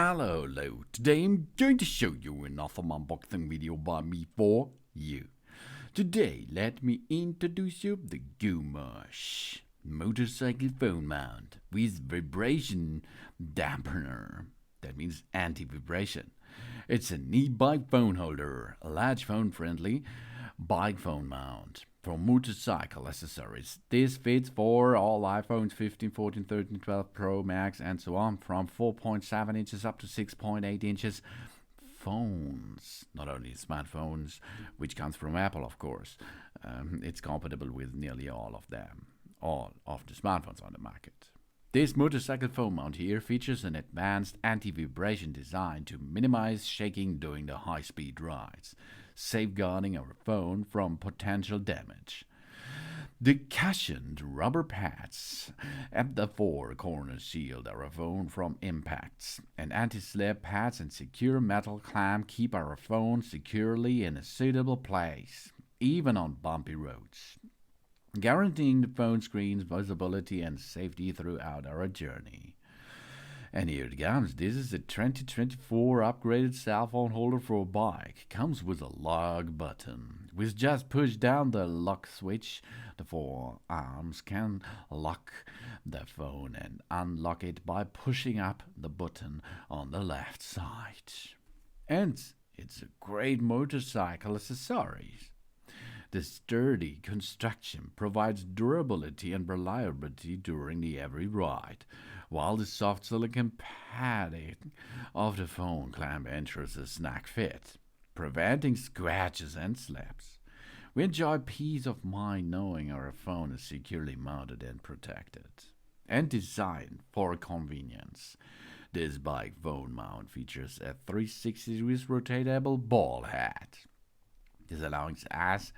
Hello. Today I'm going to show you another unboxing video by me for you. Today, let me introduce you the Goomush motorcycle phone mount with vibration dampener. That means anti-vibration. It's an e-bike phone holder, a large phone-friendly bike phone mount for motorcycle accessories. This fits for all iPhones 15, 14, 13, 12 Pro Max and so on, from 4.7 inches up to 6.8 inches phones, not only smartphones, which comes from Apple, of course. It's compatible with nearly all of them, all of the smartphones on the market. This motorcycle phone mount here features an advanced anti-vibration design to minimize shaking during the high-speed rides, safeguarding our phone from potential damage. The cushioned rubber pads at the four corners shield our phone from impacts, and anti-slip pads and secure metal clamp keep our phone securely in a suitable place, even on bumpy roads, guaranteeing the phone screen's visibility and safety throughout our journey. And here it comes. This is a 2024 upgraded cell phone holder for a bike. Comes with a lock button. With just push down the lock switch, the four arms can lock the phone and unlock it by pushing up the button on the left side. And it's a great motorcycle accessory. The sturdy construction provides durability and reliability during the every ride, while the soft silicone padding of the phone clamp ensures a snug fit, preventing scratches and slips. We enjoy peace of mind knowing our phone is securely mounted and protected. And designed for convenience, this bike phone mount features a 360-degree rotatable ball head. This allows us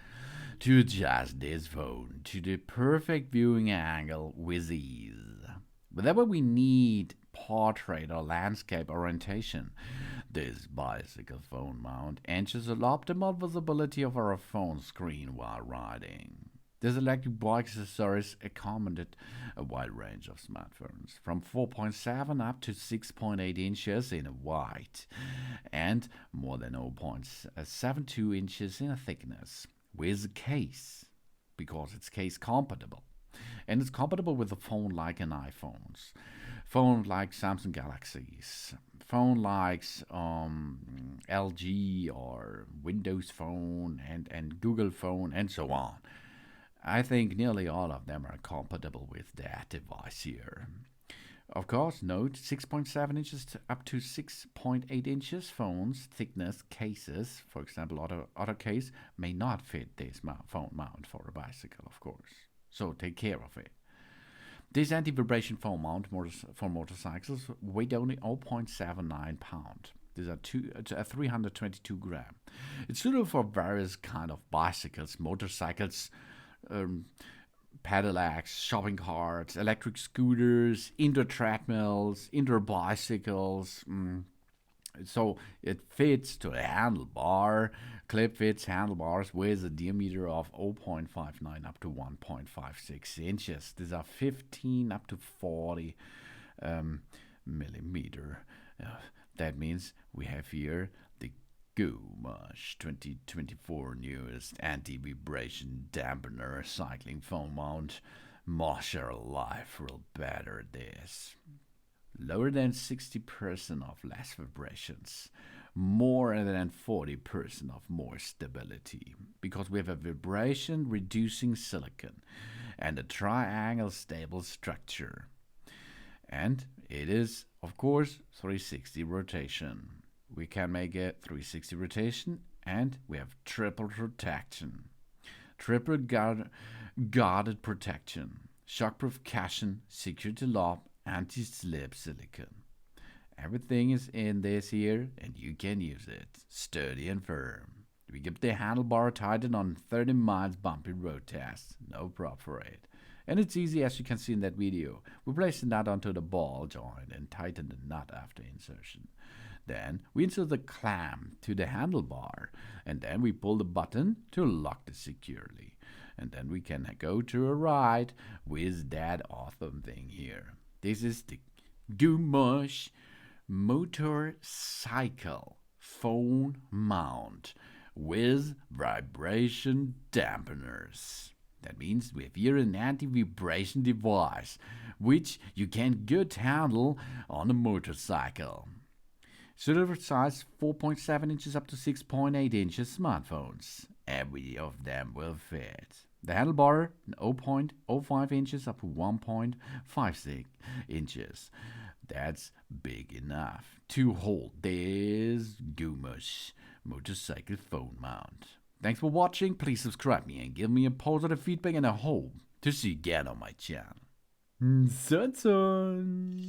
to adjust this phone to the perfect viewing angle with ease. Whenever we need portrait or landscape orientation, this bicycle phone mount ensures an optimal visibility of our phone screen while riding. This electric bike accessories accommodate a wide range of smartphones, from 4.7 up to 6.8 inches in white, and more than 0.72 inches in thickness, with a case, because it's case compatible. And it's compatible with a phone like an iPhone's, phone like Samsung Galaxies, phone like LG or Windows Phone and Google Phone and so on. I think nearly all of them are compatible with that device here. Of course, note 6.7 inches up to 6.8 inches phones thickness cases, for example, auto case, may not fit this phone mount for a bicycle, of course. So take care of it. This anti-vibration phone mount for motorcycles weighed only 0.79 pounds. These are 322 grams. It's suitable for various kind of bicycles, motorcycles, pedelecs, shopping carts, electric scooters, indoor treadmills, indoor bicycles. So it fits to a handlebar. Clip fits handlebars with a diameter of 0.59 up to 1.56 inches. These are 15 up to 40 millimeter. That means we have here the Goomush 2024 newest anti-vibration dampener cycling phone mount. Masha life will better this. Lower than 60% of less vibrations, more than 40% of more stability, because we have a vibration reducing silicon and a triangle stable structure. And it is, of course, 360 rotation. We can make a 360 rotation, and we have triple protection, triple guarded protection, shockproof cushion, security lock, anti-slip silicone. Everything is in this here, and you can use it sturdy and firm. We keep the handlebar tightened on 30 miles bumpy road test, no problem for it. And it's easy, as you can see in that video. We place the nut onto the ball joint and tighten the nut after insertion. Then we insert the clamp to the handlebar, and then we pull the button to lock it securely. And then we can go to a ride with that awesome thing here. This is the Goomush motorcycle phone mount with vibration dampeners. That means we have here an anti-vibration device, which you can good handle on a motorcycle. Silver size 4.7 inches up to 6.8 inches smartphones. Every of them will fit. The handlebar 0.05 inches up to 1.56 inches. That's big enough to hold this Goomush motorcycle phone mount. Thanks for watching. Please subscribe me and give me a positive feedback, and I hope to see you again on my channel. Sun.